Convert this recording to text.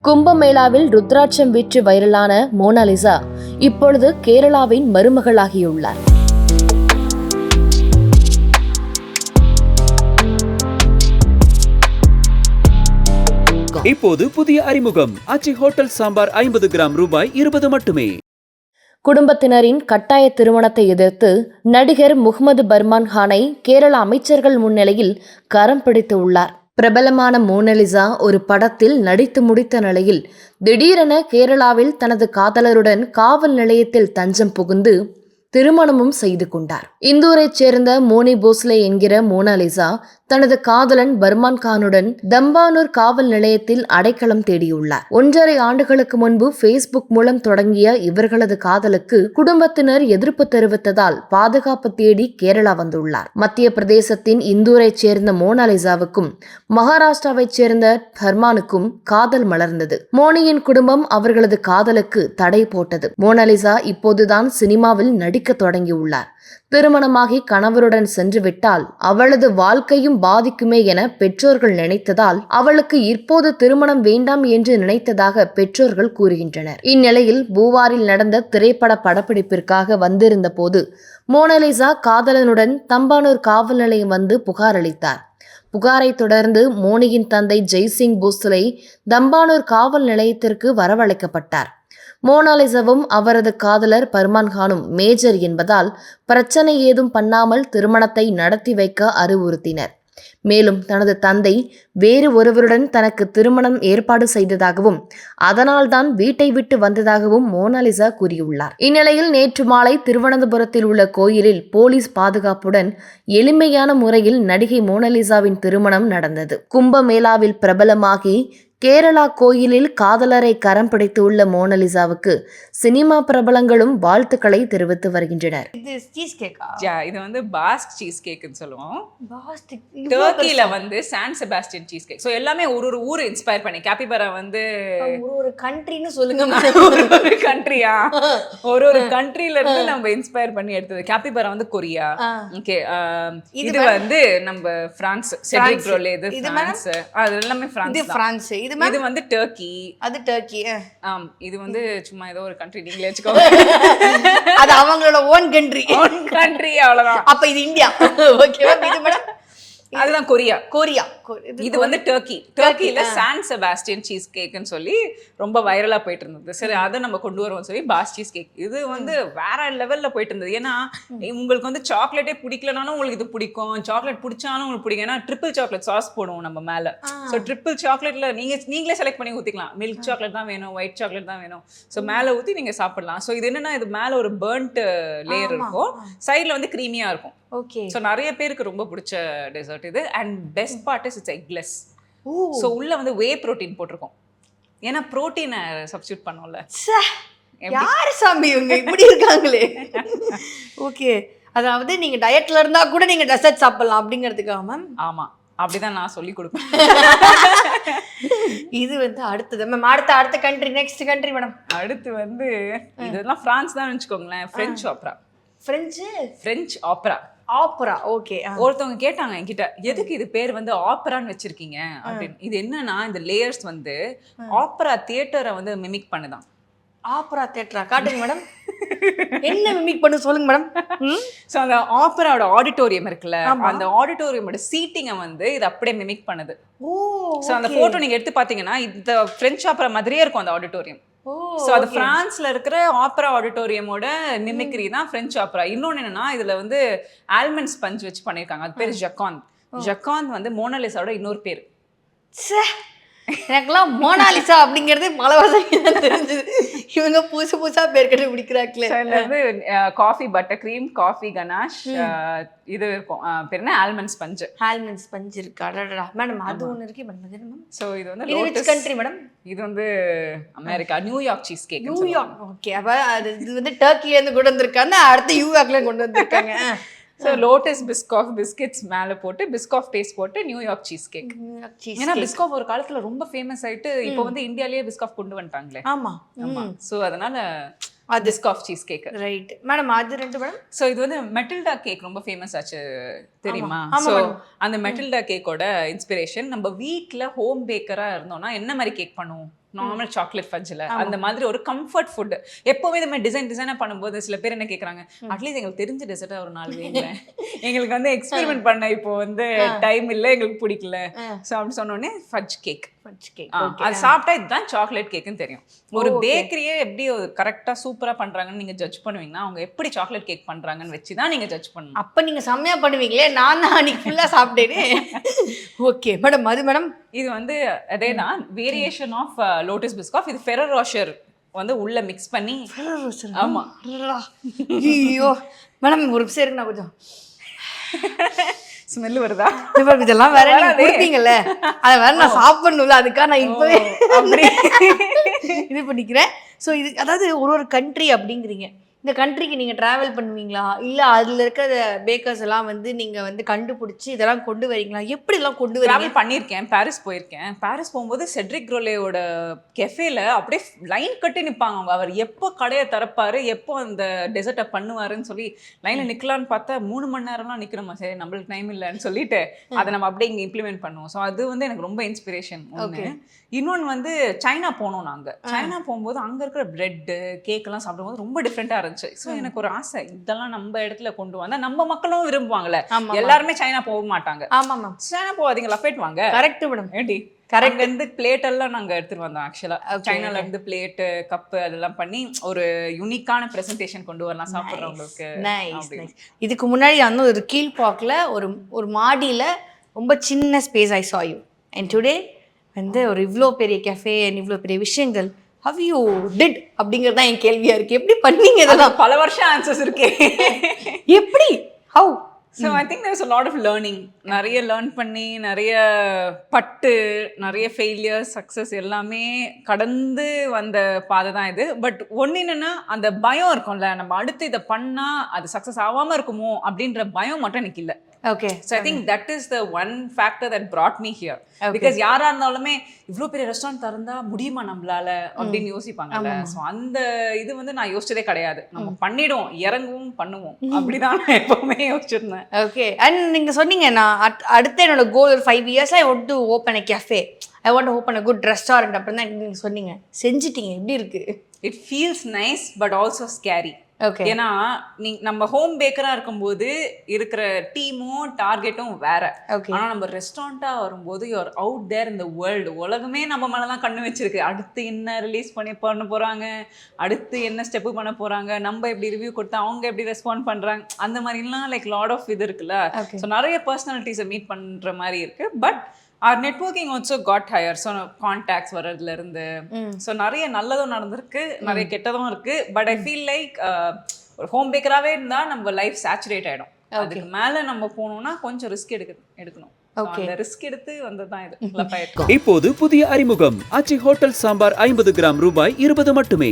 கும்பமேளாவில் ருத்ராட்சம் விற்று வைரலான மோனாலிசா இப்பொழுது கேரளாவின் மருமகளாகியுள்ளார். இப்போது புதிய அறிமுகம் ஆச்சி ஹோட்டல் சாம்பார் 50 கிராம் ரூபாய் 20 மட்டுமே. குடும்பத்தினரின் கட்டாய திருமணத்தை எதிர்த்து நடிகர் முகமது பர்மான் கானை கேரள அமைச்சர்கள் முன்னிலையில் கரம் பிடித்து உள்ளார். பிரபலமான மோனாலிசா ஒரு படத்தில் நடித்து முடித்த நிலையில் திடீரென கேரளாவில் தனது காதலருடன் காவல் நிலையத்தில் தஞ்சம் புகுந்து திருமணமும் செய்து கொண்டார். இந்தூரைச் சேர்ந்த மோனி போஸ்லே என்கிற மோனாலிசா தனது காதலன் பர்மான் கானுடன் தம்பானூர் காவல் நிலையத்தில் அடைக்கலம் தேடியுள்ளார். 1.5 ஆண்டுகளுக்கு முன்பு Facebook மூலம் தொடங்கிய இவர்களது காதலுக்கு குடும்பத்தினர் எதிர்ப்பு தெரிவித்ததால் பாதுகாப்பு தேடி கேரளா வந்துள்ளார். மத்திய பிரதேசத்தின் இந்தூரைச் சேர்ந்த மோனாலிசாவுக்கும் மகாராஷ்டிராவைச் சேர்ந்த பர்மானுக்கும் காதல் மலர்ந்தது. மோனியின் குடும்பம் அவர்களது காதலுக்கு தடை போட்டது. மோனாலிசா இப்போதுதான் சினிமாவில் நடிக்க தொடங்கியுள்ளார். திருமணமாகி கணவருடன் சென்று விட்டால் அவளது வாழ்க்கையும் பாதிக்குமே என பெற்றோர்கள் நினைத்ததால் அவளுக்கு இப்போது திருமணம் வேண்டாம் என்று நினைத்ததாக பெற்றோர்கள் கூறுகின்றனர். இந்நிலையில் பூவாரில் நடந்த திரைப்பட படப்பிடிப்பிற்காக வந்திருந்த போது மோனாலிசா காதலனுடன் தம்பானூர் காவல் நிலையம் வந்து புகார் அளித்தார். புகாரை தொடர்ந்து மோனியின் தந்தை ஜெய்சிங் போஸ்லே தம்பானூர் காவல் நிலையத்திற்கு வரவழைக்கப்பட்டார். மோனாலிசாவும் அவரது காதலர் பர்மான் கானும் மேஜர் என்பதால் பிரச்சனை ஏதும் பண்ணாமல் திருமணத்தை நடத்தி வைக்க அறிவுறுத்தினர். மேலும் தனது தந்தை வேறு ஒருவருடன் தனக்கு திருமணம் ஏற்பாடு செய்ததாகவும் அதனால்தான் வீட்டை விட்டு வந்ததாகவும் மோனாலிசா கூறியுள்ளார். இந்நிலையில் நேற்று மாலை திருவனந்தபுரத்தில் உள்ள கோயிலில் போலீஸ் பாதுகாப்புடன் எளிமையான முறையில் நடிகை மோனாலிசாவின் திருமணம் நடந்தது. கும்பமேளாவில் பிரபலமாகி கேரளா கோயிலில் காதலரை கரம் பிடித்துள்ள மோனாலிசாவுக்கு சினிமா பிரபலங்களும் வாழ்த்துக்களை தெரிவித்து வருகின்றனர். இது சீஸ் கேக்கா? இது வந்து பாஸ்க் சீஸ் கேக்குன்னு சொல்லுவோம். டர்க்கில வந்து San Sebastian cheese cake. So எல்லாமே ஒரு ஊர் இன்ஸ்பயர் பண்ணி கேபிபரா வந்து ஒரு கண்ட்ரின்னு சொல்லுங்க. ஒரு கண்ட்ரியா ஒரு கண்ட்ரில இருந்து நம்ம இன்ஸ்பயர் பண்ணி எடுத்தது. கேபிபரா வந்து கொரியா. ஓகே, இது வந்து நம்ம பிரான்ஸ். செட்ரிக் ப்ரோலே இது பிரான்ஸ். அது எல்லாமே பிரான்ஸ். இது வந்து டர்க்கி. அது டர்க்கி. இது வந்து சும்மா ஏதோ ஒரு கண்ட்ரி, நீங்களே வச்சுக்கோங்க. அது அவங்களோட ஓன் கண்ட்ரி அவ்வளவுதான். அப்ப இது இந்தியா. ஓகேவா? இது மேடம் அதுதான் கொரியா. இது வந்து டர்க்கில சான் செபாஸ்டியன் சீஸ் கேக்னு சொல்லி ரொம்ப வைரலா போயிட்டு இருந்தது. சரி, அதை நம்ம கொண்டு வருவோம் சொல்லி பாஸ் சீஸ் கேக். இது வந்து வேற லெவல்ல போயிட்டு இருந்தது. ஏன்னா உங்களுக்கு வந்து சாக்லேட்டே பிடிக்கலனாலும் உங்களுக்கு இது பிடிக்கும், சாக்லேட் பிடிச்சாலும் உங்களுக்கு பிடிக்கும். ஏன்னா ட்ரிபிள் சாக்லேட் சாஸ் போடுவோம் நம்ம மேல. ஸோ ட்ரிபிள் சாக்லேட்ல நீங்களே செலக்ட் பண்ணி ஊத்திக்கலாம். மில்க் சாக்லேட் தான் வேணும், ஒயிட் சாக்லேட் தான் வேணும். ஸோ மேல ஊத்தி நீங்க சாப்பிடலாம். ஸோ இது என்னன்னா, இது மேல ஒரு பர்ன்ட் லேயர் இருக்கும், சைட்ல வந்து க்ரீமியா இருக்கும். ஓகே. ஸோ நிறைய பேருக்கு ரொம்ப பிடிச்ச டெசர்ட் இது. And best part is it's eggless. So உள்ள வந்து வே ப்ரோட்டீன் போட்டிருக்கோம். ஏன்னா ப்ரோட்டீனை சப்ஸ்டியூட் பண்ணோம்ல. யாரு சாமி இவங்க இப்படி இருக்காங்களே? ஓகே, அதாவது நீங்க டயட்ல இருந்தா கூட நீங்க டெசர்ட் சாப்பிடலாம் அப்படிங்கிறதுக்காக மேம்? ஆமா, அப்படிதான் நான் சொல்லி கொடுப்பேன். இது வந்து அடுத்தது மேம். அடுத்த கண்ட்ரி, நெக்ஸ்ட் கண்ட்ரி மேடம். அடுத்து வந்து இதெல்லாம் பிரான்ஸ் தான் வச்சுக்கோங்களேன். பிரெஞ்சு ஆப்ரா. பிரெஞ்சு ஆப்ரா. ஓகே. ஒருத்தவங்க கேட்டாங்க என்கிட்ட, எதுக்கு இது பேர் வந்து ஆப்ரான்னு வச்சிருக்கீங்க அப்படின்னு. இது என்னன்னா, இந்த லேயர்ஸ் வந்து ஆப்ரா தியேட்டரை வந்து மிமிக் பண்ணுதான். ஆப்ரா தியேட்டரா? காட்டுங்க மேடம். என்ன மிமிக் பண்ணு சொல்லுங்க மேடம். ஸோ அந்த ஆப்ராவோட ஆடிட்டோரியம் இருக்குல்ல, அந்த ஆடிட்டோரியமோட சீட்டிங்கை வந்து இது அப்படியே மிமிக் பண்ணுது. ஸோ அந்த போட்டோ நீங்க எடுத்து பாத்தீங்கன்னா இந்த பிரெஞ்சு ஆப்ரா மாதிரியே இருக்கும் அந்த ஆடிட்டோரியம். ஸோ அது பிரான்ஸ்ல இருக்கிற ஆப்ரா ஆடிட்டோரியமோட மிமிக்ரி தான் பிரெஞ்சு ஆப்ரா. இன்னொன்னு என்னன்னா, இதுல வந்து ஆல்மண்ட் ஸ்பஞ்ச் வச்சு பண்ணிருக்காங்க. அது பேர் ஜக்காந்த். ஜக்காந்த் வந்து மோனாலிசாவோட இன்னொரு பேர். எனக்குலாம் மோனாலிசா அப்படிங்கிறது பல வருஷம் தான் தெரிஞ்சது. இவங்க புதுசா பேர் கண்டுபிடிக்கிறாங்களே. Coffee butter cream, coffee ganache, இது இருக்கும். பேர் என்ன? ஆல்மண்ட் ஸ்பஞ்ச் இருக்கு. அடடா மேடம், அது ஒன்று இருக்கு மேடம். ஸோ இது வந்து விச் கண்ட்ரி மேடம்? இது வந்து America, New York cheese cake. New York. Okay. அப்ப இது வந்து டர்க்கில இருந்து கொண்டு வந்திருக்காங்க, அடுத்து நியூயார்க்ல கொண்டு வந்திருக்காங்க. ஸோ லோட்டஸ் பிஸ்காஃப் பிஸ்கெட்ஸ் மேலே போட்டு பிஸ்காஃப் பேஸ்ட் போட்டு நியூயார்க் சீஸ் கேக். ஏன்னா பிஸ்காஃப் ஒரு காலத்துல ரொம்ப ஃபேமஸ் ஆயிட்டு இப்போ வந்து இந்தியாலேயே பிஸ்காஃப் கொண்டு வந்துட்டாங்களே. ஆமா. ஸோ அதனால Biscoff cheese cake. Right madam, அது 2 மேடம். ஸோ இது வந்து மெட்டில்டா கேக் ரொம்ப ஃபேமஸ் ஆச்சு தெரியுமா? ஆமா, ஸோ madam. அந்த மெட்டில்டா கேக்கோட இன்ஸ்பிரேஷன், நம்ம வீட்டில் ஹோம் பேக்கராக இருந்தோம்னா என்ன மாதிரி கேக் பண்ணுவோம்? நார்மல் சாக்லேட் ஃபட்ஜில் அந்த மாதிரி ஒரு கம்ஃபர்ட் ஃபுட். எப்போவுமே இந்த மாதிரி டிசைனாக பண்ணும்போது சில பேர் என்ன கேட்குறாங்க, அட்லீஸ்ட் எங்களுக்கு தெரிஞ்ச டெசர்ட்டாக ஒரு 4 வைங்களேன், எங்களுக்கு வந்து எக்ஸ்பெரிமெண்ட் பண்ண இப்போ வந்து டைம் இல்லை, எங்களுக்கு பிடிக்கல. ஸோ அப்படி சொன்னோடனே ஃபட்ஜ் கேக். அது சாப்பிட்டா இதுதான் சாக்லேட் கேக்குன்னு தெரியும். ஒரு பேக்கரியே எப்படி கரெக்டாக சூப்பராக பண்ணுறாங்கன்னு நீங்கள் ஜட்ஜ் பண்ணுவீங்கன்னா அவங்க எப்படி சாக்லேட் கேக் பண்ணுறாங்கன்னு வச்சு தான் நீங்கள் ஜட்ஜ் பண்ணணும். அப்போ நீங்கள் செம்மையாக பண்ணுவீங்களே, நான் தான் அன்றைக்கி ஃபுல்லாக சாப்பிட்டேனே. ஓகே மேடம், அது மேடம் இது வந்து அதே தான் வேரியேஷன் ஆஃப் லோட்டஸ் பிஸ்காஃப். இது ஃபெரோ ரோஷர் வந்து உள்ள மிக்ஸ் பண்ணி. ஆமா, ஐயோ மேடம் ஒரு நிமிஷம் இருக்கு, நான் கொஞ்சம் ஸ்மெல் வருதா? இதெல்லாம் வேற நீங்க கொடுப்பீங்கல்ல, அதை வேற நான் சாப்பிடணும்ல, அதுக்காக நான் இப்பவே அப்படி இது பண்ணிக்கிறேன். ஸோ இது அதாவது ஒரு கண்ட்ரி அப்படிங்கிறீங்க, இந்த கண்ட்ரிக்கு நீங்கள் ட்ராவல் பண்ணுவீங்களா, இல்லை அதில் இருக்கிற பேக்கர்ஸ் எல்லாம் வந்து நீங்கள் வந்து கண்டுபிடிச்சி இதெல்லாம் கொண்டு வரீங்களா? எப்படிலாம் கொண்டு வரீங்க? ட்ராவல் பண்ணியிருக்கேன், பாரிஸ் போயிருக்கேன். பாரிஸ் போகும்போது செட்ரிக் க்ரோலேயோட கெஃபேல அப்படியே லைன் கட்டி நிற்பாங்க அவங்க. அவர் எப்போ கடையை திறப்பாரு, எப்போ அந்த டெசர்ட்டை பண்ணுவாருன்னு சொல்லி லைனில் நிற்கலான்னு பார்த்தா 3 மணி நேரம்லாம் நிற்கிறோமா, சரி நம்மளுக்கு டைம் இல்லைன்னு சொல்லிட்டு அதை நம்ம அப்படியே இங்கே இம்ப்ளிமெண்ட் பண்ணுவோம். ஸோ அது வந்து எனக்கு ரொம்ப இன்ஸ்பிரேஷன் ஒன்று. இன்னொன்று வந்து சைனா போனோம். நாங்கள் சைனா போகும்போது அங்கே இருக்கிற பிரெட்டு கேக்கெல்லாம் சாப்பிடும்போது ரொம்ப டிஃப்ரெண்ட்டாக இருந்துச்சு. ஸோ எனக்கு ஒரு ஆசை, இதெல்லாம் நம்ம இடத்துல கொண்டு வந்தால் நம்ம மக்களும் விரும்புவாங்கல்ல. எல்லாருமே சைனா போக மாட்டாங்க. ஆமாம் மேம், சைனா போகாதீங்க, லஃபேட் வாங்க. கரெக்ட் மேடம், ஏடி கரெக்ட். இருந்து பிளேட் எல்லாம் நாங்கள் எடுத்துட்டு வந்தோம். ஆக்சுவலாக சைனால இருந்து பிளேட்டு கப்பு அதெல்லாம் பண்ணி ஒரு யூனிக்கான ப்ரெசன்டேஷன் கொண்டு வரலாம் சாப்பிட்றவங்களுக்கு. இதுக்கு முன்னாடி வந்து ஒரு கீழ்பாக்கில் ஒரு மாடியில் ரொம்ப சின்ன space I saw you, and today வந்து ஒரு இவ்வளோ பெரிய கெஃபே அண்ட் இவ்வளோ பெரிய விஷயங்கள். ஹவ் யூ டிட் அப்படிங்கிறது தான் என் கேள்வியாக இருக்குது. எப்படி பண்ணீங்க இதெல்லாம்? பல வருஷம் ஆன்சர்ஸ் இருக்கே. எப்படி, how? So I think there's a lot of learning. நிறைய லேர்ன் பண்ணி, நிறைய பட்டு, நிறைய ஃபெயிலியர் சக்ஸஸ் எல்லாமே கடந்து வந்த பாதை தான் இது. பட் ஒன்று என்னென்னா அந்த பயம் இருக்கும்ல, நம்ம அடுத்து இதை பண்ணால் அது சக்ஸஸ் ஆகாமல் இருக்குமோ அப்படின்ற பயம் மட்டும் எனக்கு இல்லை. Okay. So I think that is the one factor that brought me here. Because யாரா இருந்தாலுமே இவ்ளோ பெரிய ரெஸ்டாரண்ட் திறந்தா முடியுமா நம்மளால அப்படின்னு யோசிப்பாங்கல்ல. ஸோ அந்த இது வந்து நான் யோசிச்சதே கிடையாது. நம்ம பண்ணிடுவோம், இறங்குவோம், பண்ணுவோம், அப்படிதான் நான் எப்பவுமே யோசிச்சிருந்தேன். ஓகே. அண்ட் நீங்கள் சொன்னீங்க, நான் அடுத்த என்னோட கோல் ஒரு 5 years I want to open a cafe, I want to open a good restaurant அப்படின்னு தான் நீங்கள் சொன்னீங்க. செஞ்சிட்டீங்க, எப்படி இருக்கு? It feels nice but also scary. Okay. ஏன்னா நம்ம ஹோம் பேக்கரா இருக்கும்போது இருக்கிற டீமும் டார்கெட்டும் வேற. ஆனா நம்ம ரெஸ்டாரண்டா வரும்போது you're out there in the world. உலகமே நம்ம மேலதான் கண்ணு வச்சிருக்கு. அடுத்து என்ன ரிலீஸ் பண்ண போறாங்க, அடுத்து என்ன ஸ்டெப்பு பண்ண போறாங்க, நம்ம எப்படி ரிவ்யூ கொடுத்தா அவங்க எப்படி ரெஸ்பாண்ட் பண்றாங்க, அந்த மாதிரிலாம் லைக் லாட் ஆஃப் இது இருக்குல்ல. ஸோ நிறைய பர்சனாலிட்டிஸை மீட் பண்ற மாதிரி இருக்கு. But our networking also got higher. So contacts வரதுல இருந்து ஸோ நிறைய நல்லதும் நடந்திருக்கு, நிறைய கெட்டதும் இருக்கு. பட் ஐ ஃபீல் லைக் ஒரு ஹோம் பேக்கராகவே இருந்தால் நம்ம லைஃப் சேச்சுரேட் ஆகிடும். அதுக்கு மேலே நம்ம போகணும்னா கொஞ்சம் ரிஸ்க் எடுக்கணும். அந்த ரிஸ்க் எடுத்து வந்தது தான் இது. இப்போது புதிய அறிமுகம் ஆச்சி ஹோட்டல் சாம்பார் 50 கிராம் ரூபாய் 20 மட்டுமே.